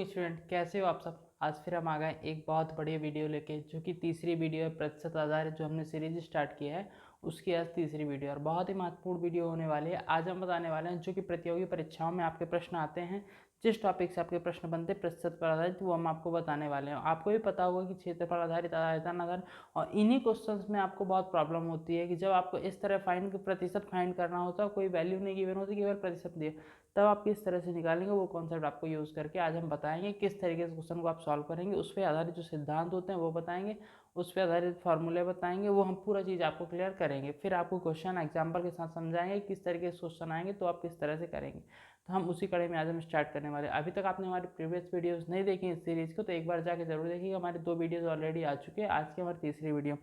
Student, कैसे हो आप सब। आज फिर हम आ गए एक बहुत बढ़िया वीडियो लेके, जो कि तीसरी वीडियो है प्रतिशत आधारित जो हमने सीरीज स्टार्ट की है उसकी आज तीसरी वीडियो और बहुत ही महत्वपूर्ण वीडियो होने वाली है। आज हम बताने वाले हैं जो कि प्रतियोगी परीक्षाओं में आपके प्रश्न आते हैं, जिस टॉपिक से आपके प्रश्न बनते हैं प्रतिशत पर आधारित, वो हम आपको बताने वाले हैं। आपको भी पता होगा कि क्षेत्र पर आधारित, आयतन आधारित, और इन्हीं क्वेश्चंस में आपको बहुत प्रॉब्लम होती है कि जब आपको इस तरह प्रतिशत फाइंड करना होता है, कोई वैल्यू नहीं गिवन होती, केवल प्रतिशत दिए, तब आप किस तरह से निकालेंगे वो कॉन्सेप्ट आपको यूज़ करके आज हम बताएंगे। किस तरीके से क्वेश्चन को आप सॉल्व करेंगे, उस पर आधारित जो सिद्धांत होते हैं वो बताएंगे, उस पर आधारित फार्मूले बताएंगे, वो हम पूरा चीज़ आपको क्लियर करेंगे। फिर आपको क्वेश्चन एग्जाम्पल के साथ समझाएंगे किस तरीके से क्वेश्चन आएंगे तो आप किस तरह से करेंगे। तो हम उसी कड़ी में आज हम स्टार्ट करने वाले हैं। अभी तक आपने हमारी प्रीवियस वीडियोस नहीं देखी इस सीरीज़ को, तो एक बार जाके जरूर देखिएगा। हमारी 2 वीडियोस ऑलरेडी आ चुके हैं। आज की हमारी तीसरी वीडियो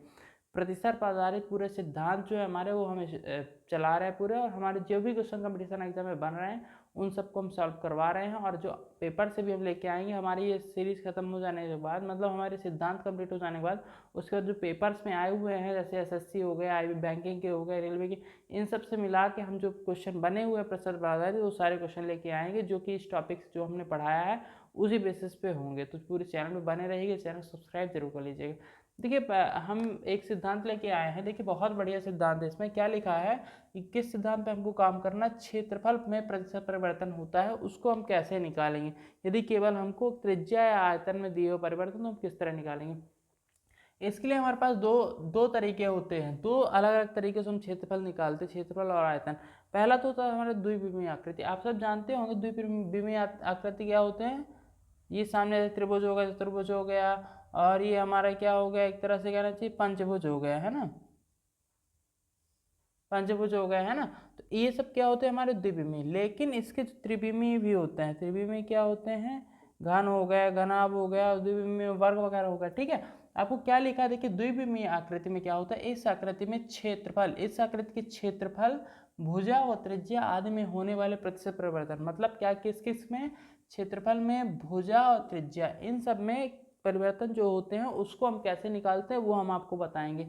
प्रतिशत पर आधारित पूरे सिद्धांत जो है हमारे, वो हमें चला रहे हैं पूरे, और हमारे जो भी क्वेश्चन कंपटीशन एग्जाम में बन रहे हैं उन सबको हम सॉल्व करवा रहे हैं। और जो पेपर से भी हम लेके आएंगे, हमारी ये सीरीज़ खत्म हो जाने के बाद, मतलब हमारे सिद्धांत कंप्लीट हो जाने के बाद, उसके बाद जो पेपर्स में आए हुए हैं जैसे एसएससी हो गए, आईबी बैंकिंग के हो गए, रेलवे के, इन सब से मिला के हम जो क्वेश्चन बने हुए हैं प्रतिशत पर आधारित, वो सारे क्वेश्चन लेके आएंगे जो कि इस टॉपिक्स जो हमने पढ़ाया है उसी बेसिस पे होंगे। तो पूरे चैनल में बने रहिएगा, चैनल सब्सक्राइब जरूर कर लीजिएगा। देखिए, हम एक सिद्धांत लेके आए हैं। देखिए, बहुत बढ़िया सिद्धांत है। इसमें क्या लिखा है कि किस सिद्धांत पे हमको काम करना, क्षेत्रफल में प्रतिशत परिवर्तन होता है उसको हम कैसे निकालेंगे। यदि केवल हमको त्रिज्या या आयतन में दिए हुए परिवर्तन, तो हम किस तरह निकालेंगे। इसके लिए हमारे पास दो दो तरीके होते हैं, दो अलग अलग तरीके से हम क्षेत्रफल निकालते हैं, क्षेत्रफल और आयतन। पहला तो होता है हमारे द्विविमीय आकृति। आप सब जानते होंगे द्विविमीय आकृति क्या होते हैं। ये सामने त्रिभुज हो गया, चतुर्भुज हो गया, और ये हमारा क्या हो गया, एक तरह से कहना चाहिए पंचभुज हो गया, है ना, पंचभुज हो गया, है ना। तो ये सब क्या होते हैं हमारे द्विविमीय। लेकिन इसके जो त्रिविमीय भी होते हैं, त्रिविमीय क्या होते हैं, घन हो गया, घनाभ हो गया, द्विविमीय वर्ग वगैरह हो गया, ठीक है। आपको क्या लिखा है, देखिए द्विविमीय आकृति में क्या होता है, इस आकृति में क्षेत्रफल, इस आकृति के क्षेत्रफल, भुजा व त्रिज्या आदि में होने वाले प्रतिशत परिवर्तन, मतलब क्या, किस किस में, क्षेत्रफल में, भुजा और त्रिज्या, इन सब में परिवर्तन जो होते हैं उसको हम कैसे निकालते हैं वो हम आपको बताएंगे।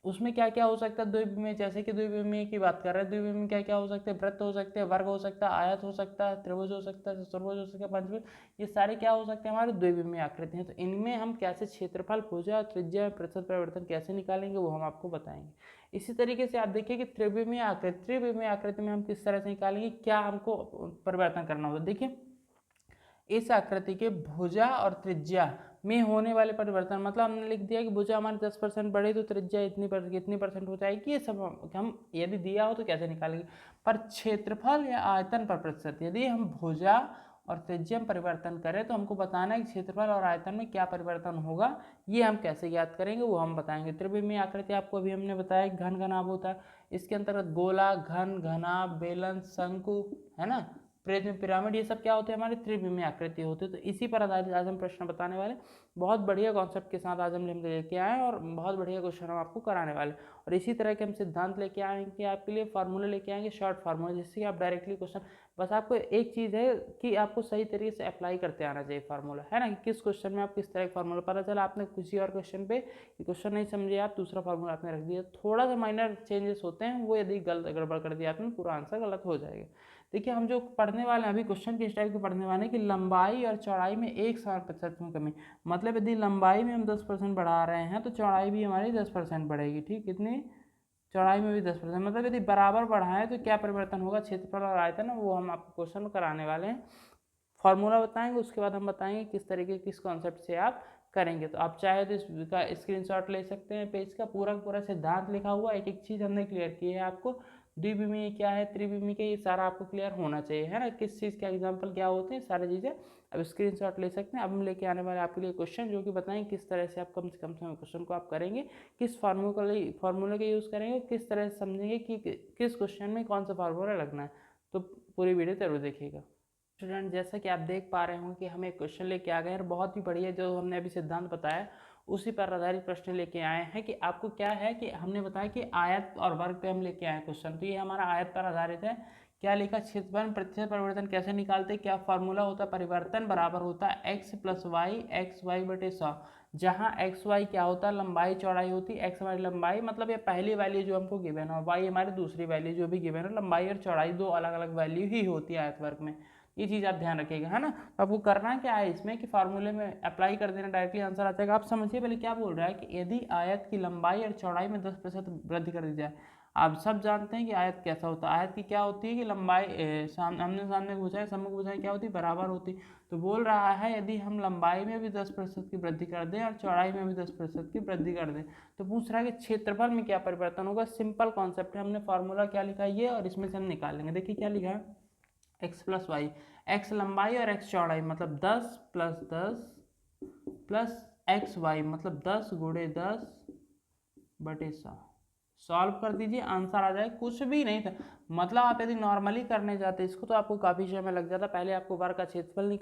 उसमें क्या क्या हो सकता है द्विविमीय, जैसे कि द्विविमीय की बात कर रहे हैं, द्विविमीय क्या क्या हो सकते हैं, वृत्त हो सकते हैं, वर्ग हो सकता है, आयत हो सकता है, त्रिभुज हो सकता है, चतुर्भुज हो सकता है, पंचभुज, ये सारे क्या हो सकते हैं हमारे द्विविमीय आकृति हैं। तो इनमें हम कैसे क्षेत्रफल, भुजा और त्रिज्या में प्रतिशत परिवर्तन कैसे निकालेंगे वो हम आपको बताएंगे। इसी तरीके से आप देखिए कि त्रिविमीय आकृति में हम किस तरह से निकालेंगे, क्या हमको परिवर्तन करना होगा। देखिए, इस आकृति के भुजा और त्रिज्या में होने वाले परिवर्तन, मतलब हमने लिख दिया कि भुजा हमारी 10% बढ़े तो त्रिज्या कितनी परसेंट हो जाएगी, ये सब हम यदि दिया हो तो कैसे निकालेंगे। पर क्षेत्रफल या आयतन पर प्रतिशत, यदि हम भुजा और त्रिज्या में परिवर्तन करें तो हमको बताना है कि क्षेत्रफल और आयतन में क्या परिवर्तन होगा, ये हम कैसे ज्ञात करेंगे वो हम बताएंगे। त्रिविमीय आकृति आपको अभी हमने बताया घन घनाभ होता है, इसके अंतर्गत गोला, घन, घनाभ, बेलन, शंकु, है ना, प्रिज्म, पिरामिड, ये सब क्या होते हैं हमारे त्रिविमीय आकृति होते हैं। तो इसी पर आधारित आज हम प्रश्न बताने वाले, बहुत बढ़िया कॉन्सेप्ट के साथ आज हम लेके आए और बहुत बढ़िया क्वेश्चन हम आपको कराने वाले। और इसी तरह के हम सिद्धांत लेके आएंगे आपके लिए, फार्मूले लेके आएंगे, शॉर्ट फार्मूले, जिससे कि आप डायरेक्टली क्वेश्चन, बस आपको एक चीज़ है कि आपको सही तरीके से अप्लाई करते आना चाहिए फार्मूला, है ना, कि किस क्वेश्चन में आप किस तरह का फार्मूला, पता चला आपने किसी और क्वेश्चन पे क्वेश्चन नहीं समझे, आप दूसरा फार्मूला आपने रख दिया, थोड़ा सा माइनर चेंजेस होते हैं, वो यदि गड़बड़ कर दिया आपने पूरा आंसर गलत हो जाएगा। देखिए, हम जो पढ़ने वाले हैं अभी क्वेश्चन किस टाइप के पढ़ने वाले हैं कि लंबाई और चौड़ाई में एक समान प्रतिशत में कमी, मतलब यदि लंबाई में हम 10% बढ़ा रहे हैं तो चौड़ाई भी हमारी 10% बढ़ेगी, ठीक, कितनी, चौड़ाई में भी 10%, मतलब यदि बराबर बढ़ाएं तो क्या परिवर्तन होगा, क्षेत्रफल और आयतन, वो हम आपको क्वेश्चन कराने वाले हैं। फॉर्मूला बताएंगे, उसके बाद हम बताएंगे किस तरीके किस कॉन्सेप्ट से आप करेंगे। तो आप चाहे तो इसका स्क्रीनशॉट ले सकते हैं, पेज का पूरा सिद्धांत लिखा हुआ, एक एक चीज़ हमने क्लियर की है आपको, द्विविमीय क्या है, त्रिविमीय क्या, ये सारा आपको क्लियर होना चाहिए, है ना, किस चीज़ के एग्जाम्पल क्या होते हैं, सारी चीज़ें अब स्क्रीनशॉट ले सकते हैं। अब हम लेके आने वाले आपके लिए क्वेश्चन जो कि बताएंगे किस तरह से आप कम से कम समय क्वेश्चन को आप करेंगे, किस फार्मूले का यूज़ करेंगे, किस तरह से समझेंगे कि किस क्वेश्चन में कौन सा फार्मूला लगना है। तो पूरी वीडियो जरूर देखिएगा। स्टूडेंट, जैसा कि आप देख पा रहे होंगे कि हम एक क्वेश्चन लेके आ गए हैं, बहुत ही बढ़िया, जो हमने अभी सिद्धांत बताया उसी पर आधारित प्रश्न लेके आए हैं। कि आपको क्या है कि हमने बताया कि आयत और वर्ग पे हम लेके आए क्वेश्चन, तो ये हमारा आयत पर आधारित है। क्या लिखा, क्षेत्रफल में प्रतिशत परिवर्तन कैसे निकालते हैं, क्या फार्मूला होता है, परिवर्तन बराबर होता है x + y, xy/100, जहाँ एक्स वाई क्या होता है, लंबाई चौड़ाई होती है, एक्स हमारी लंबाई, मतलब ये पहली वैल्यू जो हमको गिवन है, और वाई हमारी दूसरी वैल्यू जो भी गिवन है, लंबाई और चौड़ाई दो अलग अलग वैल्यू ही होती है आयत वर्ग में। ये चीज़ आप ध्यान रखिएगा, है ना। तो आपको करना क्या है इसमें कि फार्मूले में अप्लाई कर देना, डायरेक्टली आंसर आ जाएगा। आप समझिए पहले क्या बोल रहा है कि यदि आयत की लंबाई और चौड़ाई में 10% वृद्धि कर दी जाए। आप सब जानते हैं कि आयत कैसा होता है। आयत की क्या होती है कि लंबाई आमने सामने भुजाएं, सम्मुख भुजाएं क्या होती है, बराबर होती। तो बोल रहा है यदि हम लंबाई में भी 10% की वृद्धि कर दें और चौड़ाई में भी 10% की वृद्धि कर दें, तो पूछ रहा है कि क्षेत्रफल में क्या परिवर्तन होगा। सिंपल कॉन्सेप्ट है, हमने फार्मूला क्या लिखा है ये, और इसमें से हम निकाल लेंगे। देखिए क्या लिखा है, एक्स प्लस वाई, एक्स लंबाई और एक्स चौड़ाई मतलब 10 प्लस 10 प्लस एक्स वाई मतलब 10 गुणे 10 बटे 100। सॉल्व कर दीजिए, आंसर आ जाए। कुछ भी नहीं था, मतलब आप यदि नॉर्मली करने जाते इसको तो आपको काफ़ी समय लग जाता। पहले आपको वर्ग का क्षेत्रफल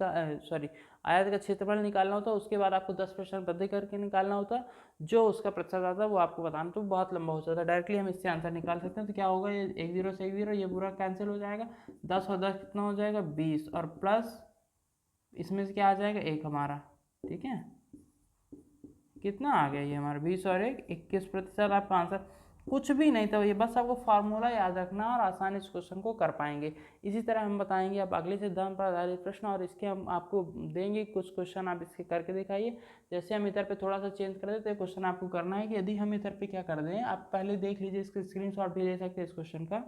आयत का क्षेत्रफल निकालना होता, उसके बाद आपको 10% वृद्धि करके निकालना होता, जो उसका प्रतिशत आता है वो आपको बताना, तो बहुत लंबा हो जाता है। डायरेक्टली हम इससे आंसर निकाल सकते हैं। तो क्या होगा, ये 1 0 से 1 0 ये पूरा कैंसिल हो जाएगा, 10 और 10 कितना हो जाएगा 20, और प्लस इसमें से क्या आ जाएगा 1 हमारा, ठीक है। कितना आ गया ये हमारा 20 और 1 21%। आपका आंसर कुछ भी नहीं था, ये बस आपको फार्मूला याद रखना और आसानी से क्वेश्चन को कर पाएंगे। इसी तरह हम बताएंगे अब अगले सिद्धांत पर आधारित प्रश्न, और इसके हम आपको देंगे कुछ क्वेश्चन, आप इसके करके दिखाइए। जैसे हम इधर पे थोड़ा सा चेंज कर देते हैं, क्वेश्चन आपको करना है कि यदि हम इधर पे क्या कर दें, आप पहले देख लीजिए, इसका स्क्रीनशॉट भी ले सकते हैं इस क्वेश्चन का,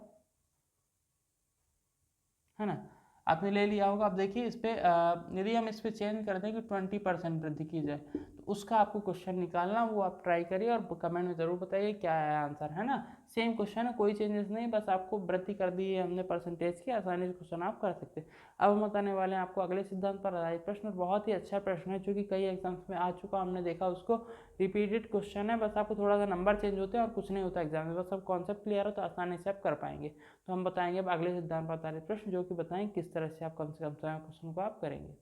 है ना। आपने ले लिया होगा। अब देखिए इस पर यदि हम इस पर चेंज कर दें कि 20% वृद्धि की जाए, तो उसका आपको क्वेश्चन निकालना, वो आप ट्राई करिए और कमेंट में ज़रूर बताइए क्या है आंसर, है ना। सेम क्वेश्चन है, कोई चेंजेस नहीं, बस आपको वृद्धि कर दी है हमने परसेंटेज की, आसानी से क्वेश्चन आप कर सकते हैं। अब हम बताने वाले हैं आपको अगले सिद्धांत पर आधारित प्रश्न। बहुत ही अच्छा प्रश्न है, जो कि कई एग्जाम्स में आ चुका, हमने देखा उसको, रिपीटेड क्वेश्चन है, बस आपको थोड़ा सा नंबर चेंज होते हैं और कुछ नहीं होता एग्जाम में, बस आप कॉन्सेप्ट क्लियर हो तो आसानी से आप कर पाएंगे। तो हम बताएंगे अब अगले सिद्धांत पर आधारित प्रश्न, जो कि बताएं किस तरह से आप कम से कम क्वेश्चन को आप करेंगे।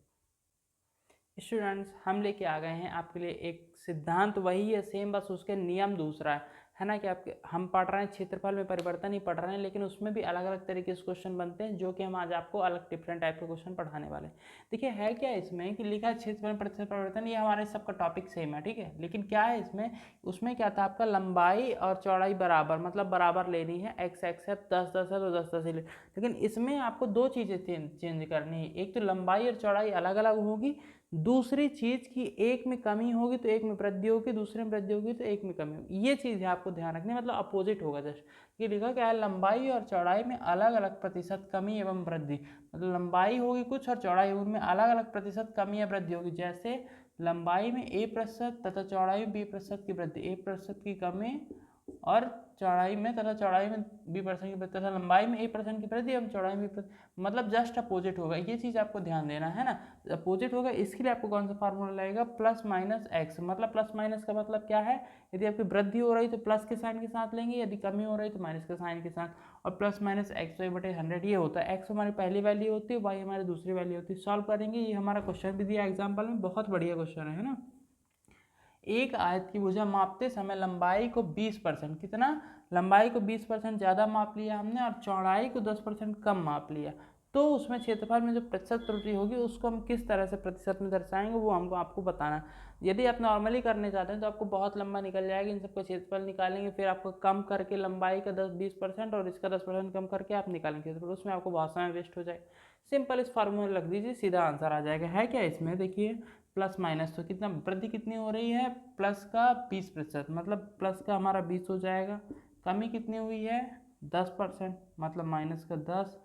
स्टूडेंट्स, हम लेके आ गए हैं आपके लिए एक सिद्धांत, वही है सेम, बस उसके नियम दूसरा है ना। कि आपके हम पढ़ रहे हैं क्षेत्रफल में परिवर्तन ही पढ़ रहे हैं, लेकिन उसमें भी अलग अलग तरीके से क्वेश्चन बनते हैं, जो कि हम आज आपको अलग डिफरेंट टाइप के क्वेश्चन पढ़ाने वाले हैं। देखिए है क्या इसमें कि लिखा है क्षेत्रफल प्रतिशत परिवर्तन, ये हमारे सबका टॉपिक सेम है, ठीक है। लेकिन क्या है इसमें, उसमें क्या था आपका लंबाई और चौड़ाई बराबर, मतलब बराबर लेनी है, एक्स एक्स है 10 10 है तो 10 10 ही ले। लेकिन इसमें आपको दो चीज़ें चेंज करनी है, एक तो लंबाई और चौड़ाई अलग अलग होगी, दूसरी चीज की एक में कमी होगी तो एक में वृद्धि होगी, दूसरे में वृद्धि होगी तो एक में कमी होगी। ये चीज है आपको ध्यान रखनी, मतलब अपोजिट होगा। जस्ट ये लिखा क्या है, लंबाई और चौड़ाई में अलग अलग प्रतिशत कमी एवं वृद्धि, मतलब लंबाई होगी कुछ और चौड़ाई उनमें अलग अलग प्रतिशत कमी या वृद्धि होगी। जैसे लंबाई में a% तथा चौड़ाई में b% की वृद्धि, a% की कमी और चौड़ाई में तथा चौड़ाई में b% की वृद्धि, तथा लंबाई में a% की वृद्धि एवं चौड़ाई में b%, मतलब जस्ट अपोजिट होगा। ये चीज़ आपको ध्यान देना है ना, अपोजिट होगा। इसके लिए आपको कौन सा फार्मूला लगेगा, प्लस माइनस एक्स। मतलब प्लस माइनस का मतलब क्या है, यदि आपकी वृद्धि हो रही तो प्लस के साइन के साथ लेंगे, यदि कमी हो रही तो माइनस के साइन के साथ, और प्लस माइनस एक्स वाई बटे 100 ये होता है। एक्स हमारी पहली वैल्यू होती है, वाई हमारी दूसरी वैल्यू होती है। सॉल्व करेंगे, ये हमारा क्वेश्चन भी दिया एग्जाम्पल में, बहुत बढ़िया क्वेश्चन है ना। एक आयत की भुजा मापते समय लंबाई को 20%, कितना, लंबाई को 20% ज़्यादा माप लिया हमने और चौड़ाई को 10% कम माप लिया, तो उसमें क्षेत्रफल में जो प्रतिशत त्रुटि होगी उसको हम किस तरह से प्रतिशत में दर्शाएंगे, वो हमको आपको बताना। यदि आप नॉर्मली करने जाते हैं तो आपको बहुत लंबा निकल जाएगा, इन सबको क्षेत्रफल निकालेंगे, फिर आपको कम करके लंबाई का 10-20% और इसका 10% कम करके आप निकालेंगे क्षेत्रफल, उसमें आपको बहुत समय वेस्ट हो जाएगा। सिंपल इस फार्मूला रख दीजिए, सीधा आंसर आ जाएगा। है क्या इसमें, देखिए प्लस माइनस, तो कितना वृद्धि कितनी हो रही है, प्लस का 20%, मतलब प्लस का हमारा 20 हो जाएगा। कमी कितनी हुई है 10%, मतलब माइनस का 10,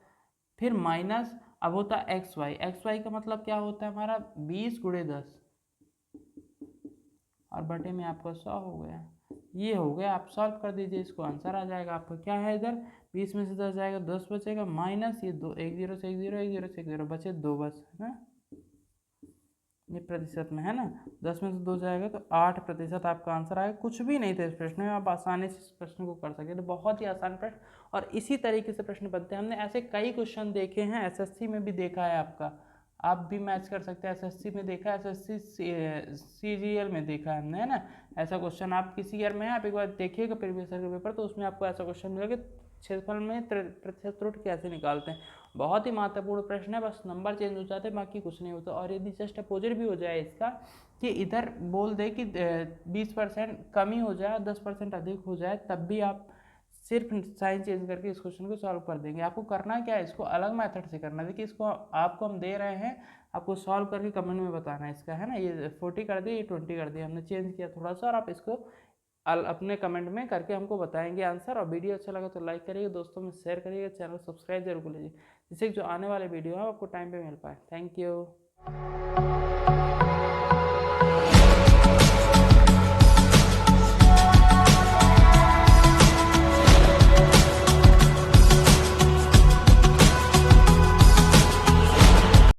फिर माइनस अब होता है एक्स वाई। एक्स वाई का मतलब क्या होता है हमारा 20 गुणे 10 और बटे में आपका 100 हो गया। ये हो गया, आप सॉल्व कर दीजिए इसको, आंसर आ जाएगा आपका। क्या है इधर 20 में से 10 जाएगा 10 बचेगा, माइनस ये 2, 1 0 से 1 0, 1 0 से 1 0 बचे 2 बस, है ना। ये प्रतिशत में है ना, 10 में से 2 जाएगा तो 8% आपका आंसर आएगा। कुछ भी नहीं था इस प्रश्न में, आप आसानी से इस प्रश्न को कर सकते, तो बहुत ही आसान प्रश्न, और इसी तरीके से प्रश्न बनते हैं। हमने ऐसे कई क्वेश्चन देखे हैं, एसएससी में भी देखा है आपका, आप भी मैच कर सकते हैं। एसएससी में देखा है, एसएससी सीजीएल में देखा है हमने, है ना। ऐसा क्वेश्चन आप किसी ईयर में है, आप एक बार देखिएगा प्रीवियस ईयर का पेपर, तो उसमें आपको ऐसा क्वेश्चन मिलेगा क्षेत्रफल में प्रतिशत त्रुटि कैसे निकालते हैं। बहुत ही महत्वपूर्ण प्रश्न है, बस नंबर चेंज हो जाते हैं, बाकी कुछ नहीं होता। और यदि जस्ट अपोजिट भी हो जाए इसका, कि इधर बोल दे कि 20% कमी हो जाए 10% अधिक हो जाए, तब भी आप सिर्फ साइन चेंज करके इस क्वेश्चन को सॉल्व कर देंगे। आपको करना क्या है, इसको अलग मेथड से करना है। देखिए इसको आपको हम दे रहे हैं, आपको सॉल्व करके कमेंट में बताना है इसका, है ना। ये 40 कर दिया, ये 20 कर दिया, हमने चेंज किया थोड़ा सा, और आप इसको अपने कमेंट में करके हमको बताएंगे आंसर। और वीडियो अच्छा लगा तो लाइक करिएगा, दोस्तों में शेयर करिएगा, चैनल सब्सक्राइब जरूर कर लीजिए, जिससे जो आने वाले वीडियो है आपको टाइम पे मिल पाए। Thank you.